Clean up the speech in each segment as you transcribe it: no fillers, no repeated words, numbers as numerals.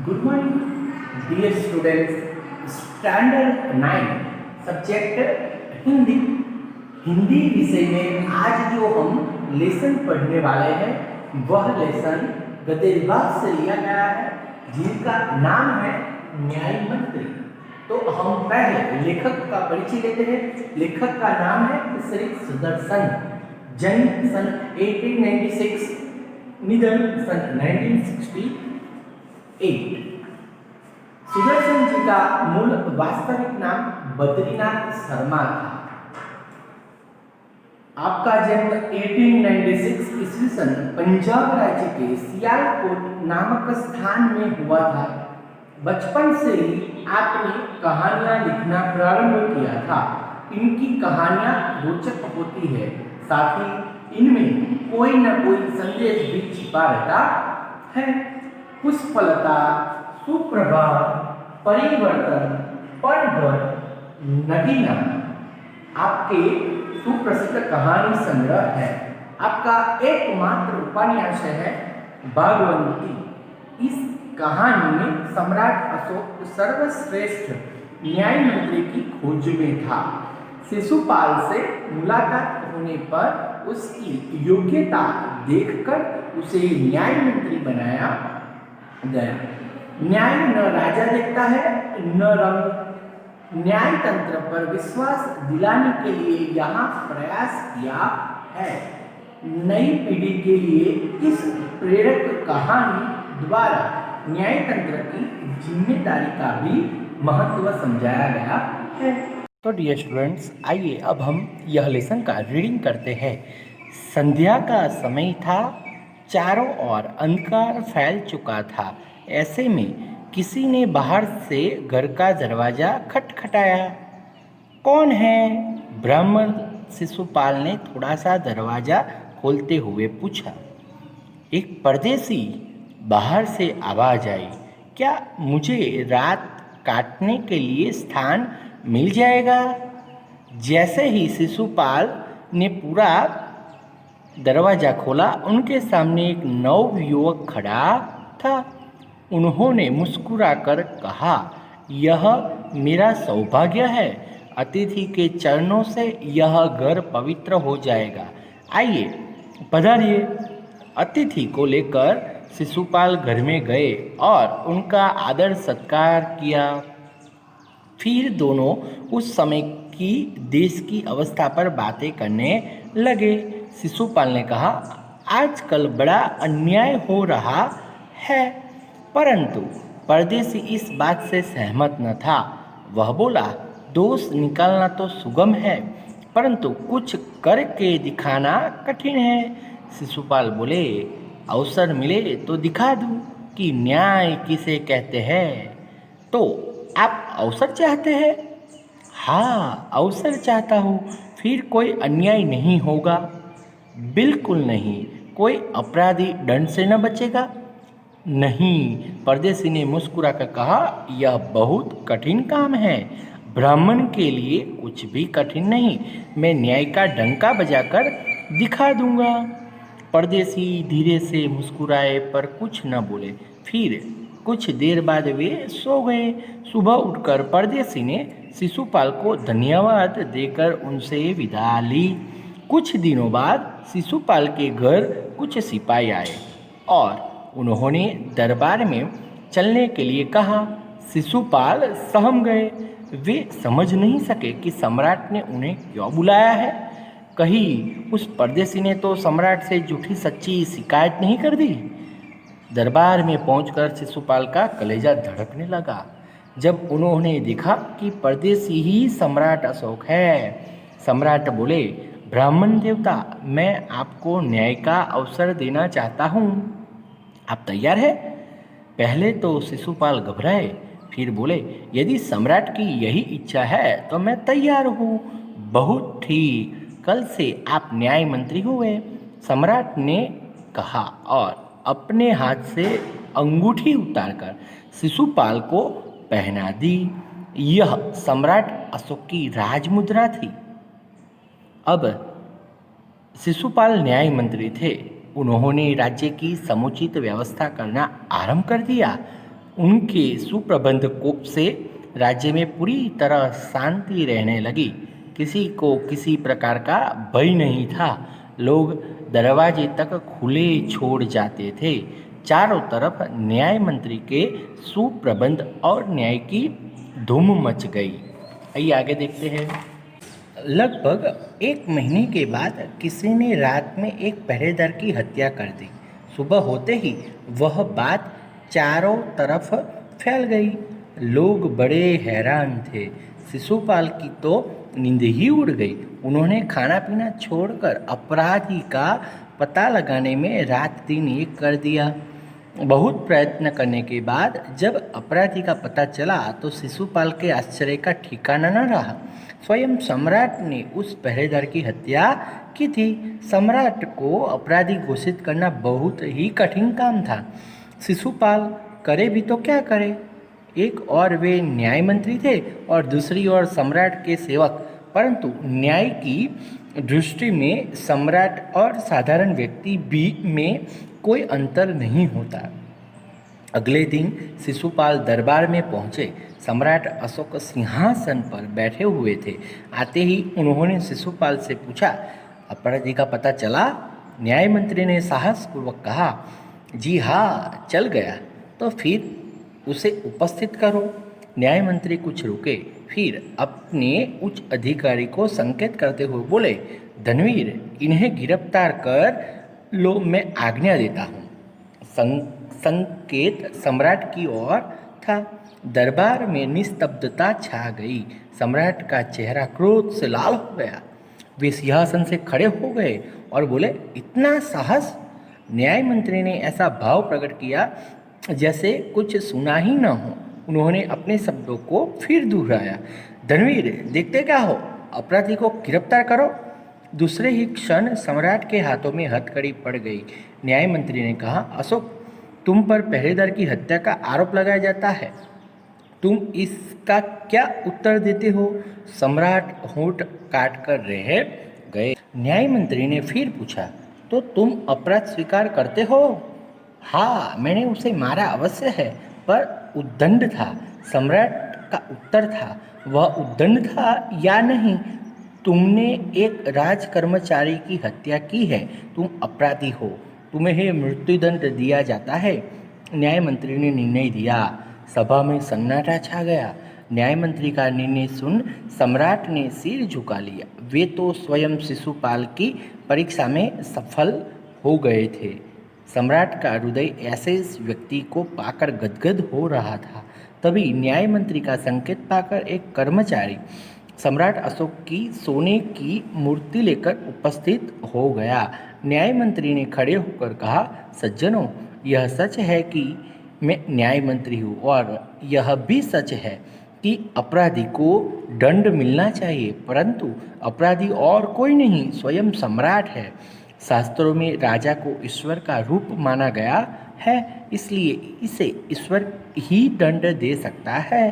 Good morning dear students. Standard 9 subject Hindi. Hindi विषय में आज जो हम लेसन पढ़ने वाले हैं वह लेसन गद्य विभाग से लिया गया है, जिनका नाम है न्याय मंत्री। तो हम पहले लेखक का परिचय लेते हैं। लेखक का नाम है श्री सुदर्शन। जन्म सन 1896, निधन सन 1968। सुदर्शन जी का मूल वास्तविक नाम बद्रीनाथ शर्मा था। आपका जन्म 1896 ईस्वी सन पंजाब राज्य के सियालकोट नामक स्थान में हुआ था। बचपन से ही आपने कहानियां लिखना प्रारंभ किया था। इनकी कहानियां रोचक होती है, साथ ही इनमें कोई न कोई संदेश भी छिपा रहता है। पुष्पलता, सुप्रभा, परिवर्तन, पनघट, नगीना आपके सुप्रसिद्ध कहानी संग्रह है। आपका एकमात्र उपन्यास है भागवती। इस कहानी में सम्राट अशोक सर्वश्रेष्ठ न्याय मंत्री की खोज में था। शिशुपाल से मुलाकात होने पर उसकी योग्यता देखकर उसे न्याय मंत्री बनाया गया। न्याय न राजा देखता है न रंग। न्याय तंत्र पर विश्वास दिलाने के लिए यहाँ प्रयास किया है। नई पीढ़ी के लिए इस प्रेरक कहानी द्वारा न्याय तंत्र की जिम्मेदारी का भी महत्व समझाया गया है। तो डियर स्टूडेंट्स, आइए अब हम यह लेसन का रीडिंग करते हैं। संध्या का समय था, चारों ओर अंधकार फैल चुका था। ऐसे में किसी ने बाहर से घर का दरवाजा खटखटाया। कौन है? ब्राह्मण शिशुपाल ने थोड़ा सा दरवाजा खोलते हुए पूछा। एक परदेसी, बाहर से आवाज आई। क्या मुझे रात काटने के लिए स्थान मिल जाएगा? जैसे ही शिशुपाल ने पूरा दरवाजा खोला, उनके सामने एक नवयुवक खड़ा था। उन्होंने मुस्कुराकर कहा, यह मेरा सौभाग्य है। अतिथि के चरणों से यह घर पवित्र हो जाएगा। आइए पधारिए। अतिथि को लेकर शिशुपाल घर में गए और उनका आदर सत्कार किया। फिर दोनों उस समय की देश की अवस्था पर बातें करने लगे। शिशुपाल ने कहा, आजकल बड़ा अन्याय हो रहा है। परंतु परदेसी इस बात से सहमत न था। वह बोला, दोष निकालना तो सुगम है, परंतु कुछ करके दिखाना कठिन है। शिशुपाल बोले, अवसर मिले तो दिखा दूं कि न्याय किसे कहते हैं। तो आप अवसर चाहते हैं? हाँ, अवसर चाहता हूँ। फिर कोई अन्याय नहीं होगा? बिल्कुल नहीं। कोई अपराधी दंड से न बचेगा? नहीं। परदेसी ने मुस्कुराकर कहा, यह बहुत कठिन काम है। ब्राह्मण के लिए कुछ भी कठिन नहीं। मैं न्याय का डंका बजाकर दिखा दूंगा। परदेसी धीरे से मुस्कुराए पर कुछ न बोले। फिर कुछ देर बाद वे सो गए। सुबह उठकर परदेसी ने शिशुपाल को धन्यवाद देकर उनसे विदा ली। कुछ दिनों बाद शिशुपाल के घर कुछ सिपाही आए और उन्होंने दरबार में चलने के लिए कहा। शिशुपाल सहम गए। वे समझ नहीं सके कि सम्राट ने उन्हें क्यों बुलाया है। कहीं उस परदेसी ने तो सम्राट से झूठी सच्ची शिकायत नहीं कर दी। दरबार में पहुंचकर शिशुपाल का कलेजा धड़कने लगा जब उन्होंने देखा कि परदेसी ही सम्राट अशोक है। सम्राट बोले, ब्राह्मण देवता, मैं आपको न्याय का अवसर देना चाहता हूँ। आप तैयार हैं? पहले तो शिशुपाल घबराए, फिर बोले, यदि सम्राट की यही इच्छा है तो मैं तैयार हूँ। बहुत ठीक, कल से आप न्याय मंत्री हुए, सम्राट ने कहा और अपने हाथ से अंगूठी उतारकर शिशुपाल को पहना दी। यह सम्राट अशोक की राजमुद्रा थी। अब शिशुपाल न्याय मंत्री थे। उन्होंने राज्य की समुचित व्यवस्था करना आरंभ कर दिया। उनके सुप्रबंधकों से राज्य में पूरी तरह शांति रहने लगी। किसी को किसी प्रकार का भय नहीं था। लोग दरवाजे तक खुले छोड़ जाते थे। चारों तरफ न्याय मंत्री के सुप्रबंध और न्याय की धूम मच गई। आइए आगे देखते हैं। लगभग 1 महीने के बाद किसी ने रात में एक पहरेदार की हत्या कर दी। सुबह होते ही वह बात चारों तरफ फैल गई। लोग बड़े हैरान थे। शिशुपाल की तो नींद ही उड़ गई। उन्होंने खाना पीना छोड़कर अपराधी का पता लगाने में रात दिन एक कर दिया। बहुत प्रयत्न करने के बाद जब अपराधी का पता चला तो शिशुपाल के आश्चर्य का ठिकाना न रहा। स्वयं सम्राट ने उस पहरेदार की हत्या की थी। सम्राट को अपराधी घोषित करना बहुत ही कठिन काम था। शिशुपाल करे भी तो क्या करे। एक और वे न्याय मंत्री थे और दूसरी ओर सम्राट के सेवक। परंतु न्याय की दृष्टि में सम्राट और साधारण व्यक्ति में कोई अंतर नहीं होता। अगले दिन शिशुपाल दरबार में पहुंचे। सम्राट अशोक सिंहासन पर बैठे हुए थे। आते ही उन्होंने शिशुपाल से पूछा, अपराधी का पता चला? न्याय मंत्री ने साहसपूर्वक कहा, जी हाँ, चल गया। तो फिर उसे उपस्थित करो। न्याय मंत्री कुछ रुके, फिर अपने उच्च अधिकारी को संकेत करते हुए बोले, धनवीर, इन्हें गिरफ्तार कर लो, मैं आज्ञा देता हूँ। संकेत सम्राट की ओर था। दरबार में निस्तब्धता छा गई। सम्राट का चेहरा क्रोध से लाल हो गया। वे सिंहासन से खड़े हो गए और बोले, इतना साहस? न्याय मंत्री ने ऐसा भाव प्रकट किया जैसे कुछ सुना ही न हो। उन्होंने अपने शब्दों को फिर दोहराया, धनवीर, देखते क्या हो, अपराधी को गिरफ्तार करो। दूसरे ही क्षण सम्राट के हाथों में हथकड़ी पड़ गई। न्याय मंत्री ने कहा, अशोक, तुम पर पहरेदार की हत्या का आरोप लगाया जाता है। तुम इसका क्या उत्तर देते हो? सम्राट होंठ काट कर रह गए। न्याय मंत्री ने फिर पूछा, तो तुम अपराध स्वीकार करते हो? हाँ, मैंने उसे मारा अवश्य है, पर उद्दंड था। सम्राट का उत्तर था, वह उद्दंड था या नहीं? तुमने एक राज कर्मचारी की हत्या की है। तुम अपराधी हो। तुम्हें मृत्युदंड दिया जाता है। न्याय मंत्री ने निर्णय दिया। सभा में सन्नाटा छा गया। न्याय मंत्री का निर्णय सुन सम्राट ने सिर झुका लिया। वे तो स्वयं शिशुपाल की परीक्षा में सफल हो गए थे। सम्राट का हृदय ऐसे इस व्यक्ति को पाकर गदगद हो रहा था। तभी न्याय मंत्री का संकेत पाकर एक कर्मचारी सम्राट अशोक की सोने की मूर्ति लेकर उपस्थित हो गया। न्याय मंत्री ने खड़े होकर कहा, सज्जनों, यह सच है कि मैं न्याय मंत्री हूँ और यह भी सच है कि अपराधी को दंड मिलना चाहिए, परंतु अपराधी और कोई नहीं, स्वयं सम्राट है। शास्त्रों में राजा को ईश्वर का रूप माना गया है, इसलिए इसे ईश्वर ही दंड दे सकता है।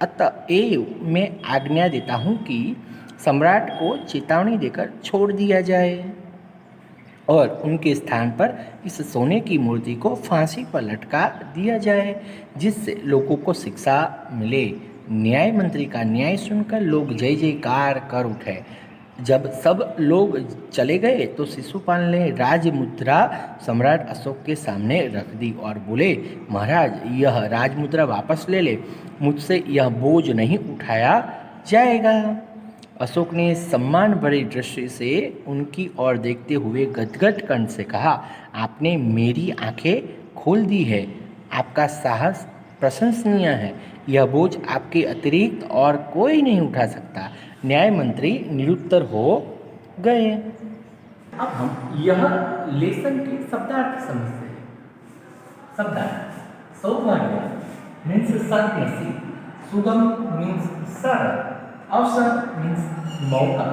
अतएव मैं आज्ञा देता हूँ कि सम्राट को चेतावनी देकर छोड़ दिया जाए और उनके स्थान पर इस सोने की मूर्ति को फांसी पर लटका दिया जाए, जिससे लोगों को शिक्षा मिले। न्याय मंत्री का न्याय सुनकर लोग जय जयकार कर उठे। जब सब लोग चले गए तो शिशुपाल ने राजमुद्रा सम्राट अशोक के सामने रख दी और बोले, महाराज, यह राजमुद्रा वापस ले ले। मुझसे यह बोझ नहीं उठाया जाएगा। अशोक ने सम्मान भरी दृष्टि से उनकी ओर देखते हुए गदगद कंठ से कहा, आपने मेरी आंखें खोल दी है। आपका साहस प्रशंसनीय है। यह बोझ आपके अतिरिक्त और कोई नहीं उठा सकता। न्याय मंत्री निरुत्तर हो गए। अब हम यह लेसन के शब्दार्थ समझते हैं। शब्दार्थ, सौभाग्य मीन्स सद्नसीब, सुगम मीन्स सरल, अवसर मीन्स मौका,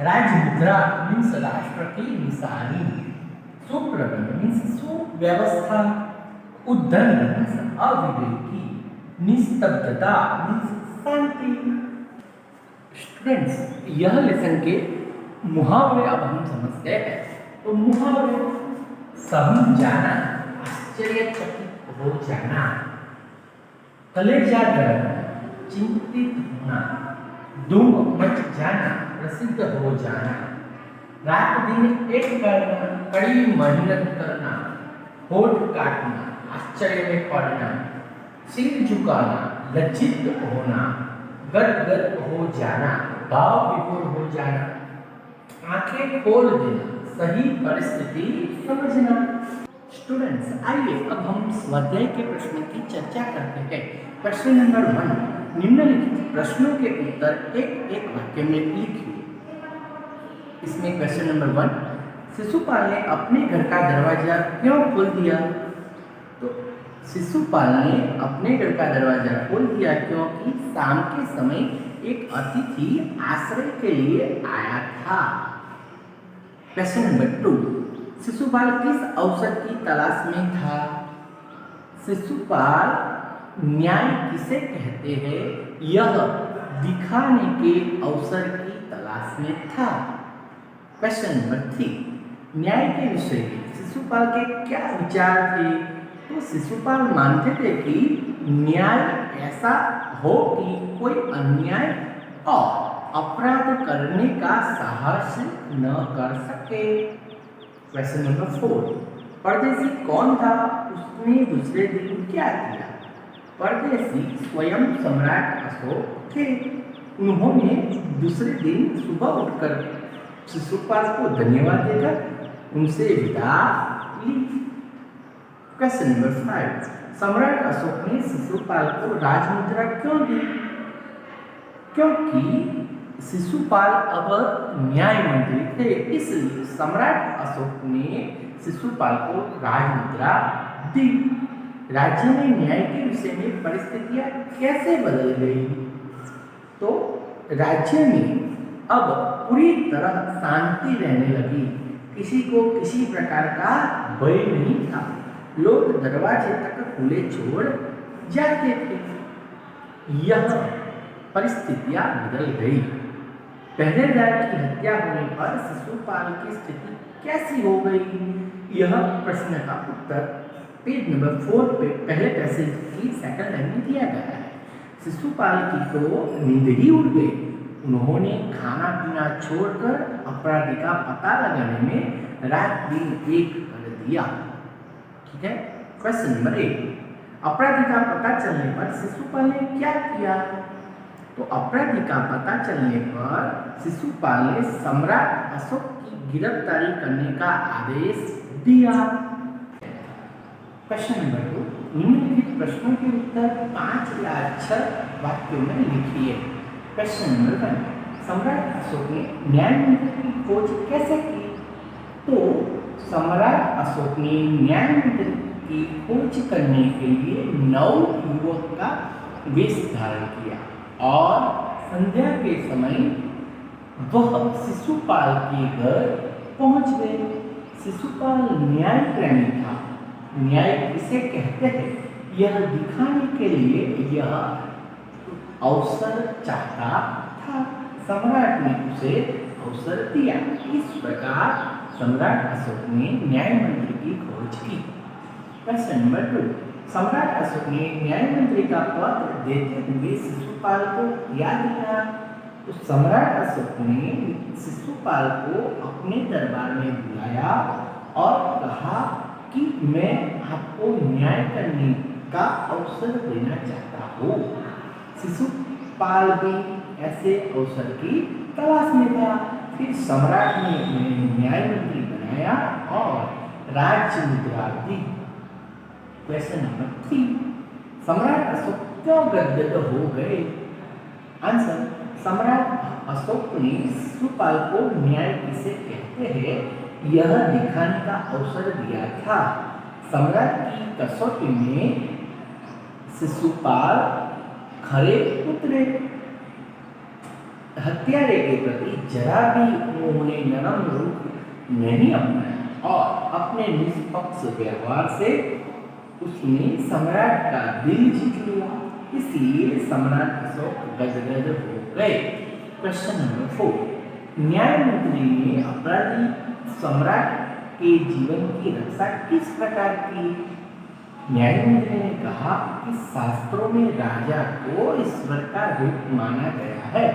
राजमुद्रा मीन्स राष्ट्र की निशानी, सुप्रबंध मीन्स सुव्यवस्था, उद्दंड मीन्स अविवेकी, निस्तब्धता मीन्स शांति। स्टूडेंट्स, यह लेसन के मुहावरे अब हम समझते हैं। तो मुहावरे, सहम जाना, आश्चर्यचकित हो जाना, कलेजा दर्द, चिंतित होना, धूम मच जाना, प्रसिद्ध हो जाना, रात दिन एक करना, कड़ी मेहनत करना, होठ काटना, आश्चर्य में पड़ना, सिर झुकाना, लज्जित होना, गदगद हो जाना, भाव विभोर हो जाना, आंखें खोल देना, सही परिस्थिति समझना। स्टूडेंट्स, आइए अब हम स्वाध्याय के प्रश्न की चर्चा करते हैं। प्रश्न नंबर 1, निम्नलिखित प्रश्नों के उत्तर एक एक वाक्य में लिखिए। इसमें क्वेश्चन नंबर 1, शिशुपाल ने अपने घर का दरवाजा क्यों खोल दिया? तो शिशुपाल ने अपने घर का दरवाजा खोल दिया क्योंकि शाम के समय एक अतिथि आश्रय के लिए आया था। क्वेश्चन नंबर 2, शिशुपाल किस अवसर की तलाश में था? शिशुपाल न्याय किसे कहते हैं यह दिखाने के अवसर की तलाश में था। क्वेश्चन नंबर 3, न्याय के विषय में शिशुपाल के क्या विचार थे? तो शिशुपाल मानते थे कि न्याय ऐसा हो कि कोई अन्याय और अपराध करने का साहस न कर सके। क्वेश्चन नंबर 4, परदेसी कौन था? उसने दूसरे दिन क्या किया? परदेसी स्वयं सम्राट अशोक थे। उन्होंने दूसरे दिन सुबह उठकर शिशुपाल को धन्यवाद देकर उनसे विदा ली। क्वेश्चन नंबर 5, सम्राट अशोक ने शिशुपाल को राजमुद्रा क्यों दी? क्योंकि शिशुपाल अब न्याय मंत्री थे, इसलिए सम्राट अशोक ने शिशुपाल को राजमुद्रा दी। राज्य में न्याय के विषय में परिस्थितियां कैसे बदल गई? तो राज्य में अब पूरी तरह शांति रहने लगी, किसी को किसी प्रकार का भय नहीं था, लोग दरवाजे तक खुले छोड़ जाते थे। यह परिस्थितियां बदल गई। पहरेदार की हत्या होने पर शिशुपाल की स्थिति कैसी हो गई? यह प्रश्न का उत्तर पेज नंबर 4 पे पहले पैसेज की सेकंड लाइन में दिया गया है। शिशुपाल की तो नींद ही उड़ गई। उन्होंने खाना पीना छोड़कर अपराधी का पता लगाने में रात दिन एक कर दिया। ठीक है। क्वेश्चन नंबर 1, अपराधी का पता चलने पर शिशुपाल ने क्या किया? तो अपराधी का पता चलने पर शिशुपाल ने सम्राट अशोक की गिरफ्तारी करने का आदेश दिया। क्वेश्चन नंबर 2, निम्नलिखित प्रश्नों के उत्तर 5 या 6 वाक्यों में लिखिए। क्वेश्चन नंबर 1, सम्राट अशोक ने न्याय मंत्री की खोज कैसे की? तो सम्राट अशोक ने न्याय मंत्री की खोज करने के लिए 9 युवक का वेश धारण किया और संध्या के समय वह शिशुपाल के घर पहुंच गए। शिशुपाल न्याय प्रेमी था। न्याय किसे कहते हैं यह दिखाने के लिए यह अवसर चाहता था। सम्राट ने उसे अवसर दिया। इस प्रकार सम्राट अशोक ने न्याय मंत्री की खोज की। क्वेश्चन नंबर 2, सम्राट अशोक ने न्याय मंत्री का पत्र देते हुए शिशुपाल को क्या दिया? तो सम्राट अशोक ने शिशुपाल को अपने दरबार में बुलाया और कहा कि मैं आपको न्याय करने का अवसर देना चाहता हूँ। शिशुपाल भी ऐसे अवसर की तलाश में था। फिर सम्राट ने उन्हें न्याय मंत्री बनाया और राज्य मुद्रा दी। क्वेश्चन नंबर 3, सम्राट अशोक क्यों गदगद हो गए? आंसर, सम्राट अशोक ने शिशुपाल को न्याय किसे कहते हैं यह दिखाने का अवसर दिया था। सम्राट की कसौटी में शिशुपाल खरे उतरे। हत्यारे के प्रति जरा भी उन्होंने नरम रूप नहीं अपनाया और अपने निष्पक्ष व्यवहार से उसने सम्राट का दिल जीत लिया। इसलिए सम्राट अशोक गदगद हो गए। क्वेश्चन नंबर 4, न्याय मंत्री ने अपराधी सम्राट के जीवन की रक्षा किस प्रकार की? न्यायमंत्री ने कहा कि शास्त्रों में राजा को ईश्वर का रूप माना गया है,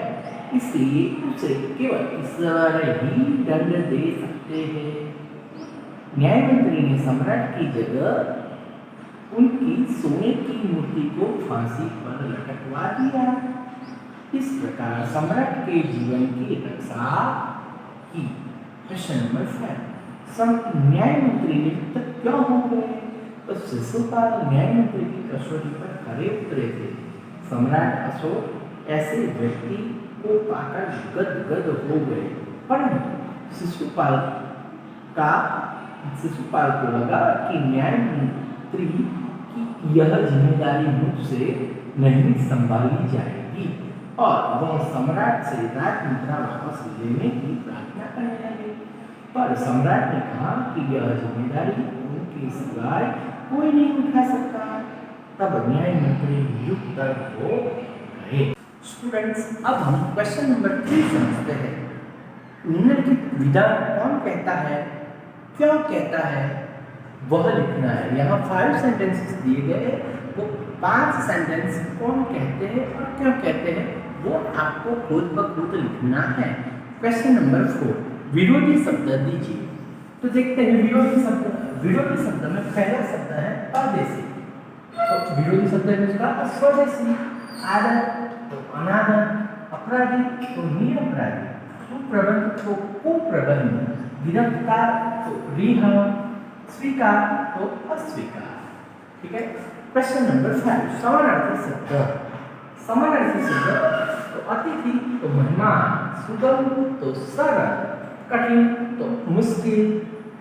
इसलिए उसे केवल ईश्वर ही दंड दे सकते हैं। न्यायमंत्री ने सम्राट की जगह उनकी सोने की मूर्ति को फांसी पर लटकवा दिया। इस प्रकार सम्राट के जीवन की रक्षा की। क्वेश्चन नंबर 5, न्यायमंत्री नियुक्त क्यों हो गए? तो शिशुपाल न्यायमंत्री की कसौटी पर खरे उतरे थे। सम्राट अशोक ऐसे व्यक्ति को पाकर गदगद हो गए, परंतु शिशुपाल को लगा कि न्यायमंत्री की यह जिम्मेदारी मुझसे नहीं संभाली जाएगी और वह सम्राट से राजमुद्रा वापस लेने की प्रार्थना करने लगे। पर सम्राट ने कहा कि यह जिम्मेदारी उनके सिवाय कोई नहीं उठा सकता। तब न्यायमंत्री नियुक्त हो गए। स्टूडेंट्स, अब हम क्वेश्चन नंबर 3 समझते हैं। निम्नलिखित विधान कौन कहता है, क्यों कहता है, वह लिखना है। यहाँ 5 सेंटेंसेस दिए गए, वो 5 सेंटेंस कौन कहते हैं और क्यों कहते हैं वो आपको खुद ब खुद लिखना है। क्वेश्चन नंबर 4, विरोधी शब्द दीजिए। तो देखते हैं विरोधी शब्द में पहला शब्द है परदेशी। तो विरोधी शब्द है उसका स्वदेशी, आदर तो अनादर, अपराधी तो निरपराधी, सुप्रबंध तो कुप्रबंध, गिरफ्तार तो रिहा, स्वीकार तो अस्वीकार। ठीक है। क्वेश्चन नंबर 5, समानार्थी शब्द। समानार्थी शब्द तो अतिथि तो मेहमान, सुगम तो सरल, कठिन तो मुश्किल,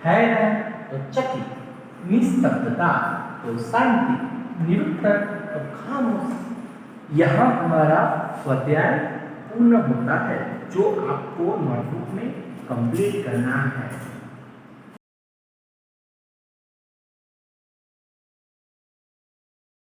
हैरान तो चकित, निस्तब्धता तो शांति, निरुत्तर तो खामोश। यहाँ हमारा स्वाध्याय पूर्ण होता है जो आपको नोटबुक में कंप्लीट करना है।